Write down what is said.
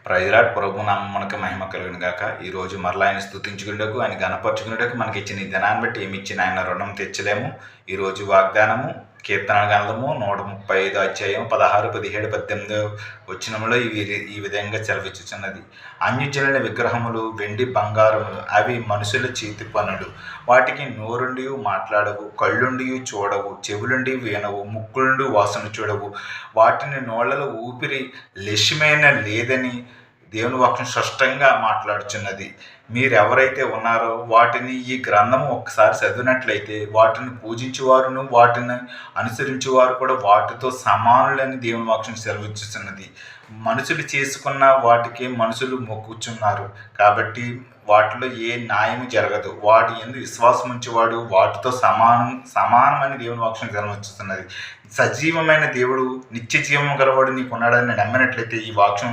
ప్రైజ్లాడ్ ప్రభు నామమునకు మహిమ కలుగును గాక. ఈరోజు మరలా ఆయన స్తుతించుకున్నటకు, ఆయన గణపరచుకున్నటకు మనకి ఇచ్చిన ఈ దినాన్ని బట్టి ఏమి ఇచ్చిన ఆయన రుణం తెచ్చలేము. ఈరోజు వాగ్దానము కీర్తన గ్రంథము 135 అధ్యాయం 16, 17, 18 వచనములో ఈ విధంగా సెలవిచ్చుచున్నది. అన్యజనుల విగ్రహములు వెండి బంగారములు, అవి మనుషుల చేతి పనులు. వాటికి నోరుండి మాట్లాడవు, కళ్ళుండి చూడవు, చెవులుండి వినవు, ముక్కులుండి వాసన చూడవు. వాటిని నోళ్లలో ఊపిరి లక్ష్యమైన లేదని దేవుని వాక్యం స్పష్టంగా మాట్లాడుచున్నది. మీరెవరైతే ఉన్నారో వాటిని ఈ గ్రంథము ఒక్కసారి చదివినట్లయితే వాటిని పూజించేవారును వాటిని అనుసరించేవారు కూడా వాటితో సమానులని దేవుని వాక్యం సెలవిస్తున్నది. మనుషులు చేసుకున్న వాటికి మనుషులు మొక్కుచున్నారు కాబట్టి వాటిలో ఏ న్యాయం జరగదు. వాటి యందు విశ్వాసం ఉంచేవాడు వాటితో సమానమని దేవుని వాక్యం సెలవిస్తున్నది. సజీవమైన దేవుడు, నిత్య జీవం గలవాడు నీకు ఉన్నాడని నమ్మినట్లయితే ఈ వాక్యం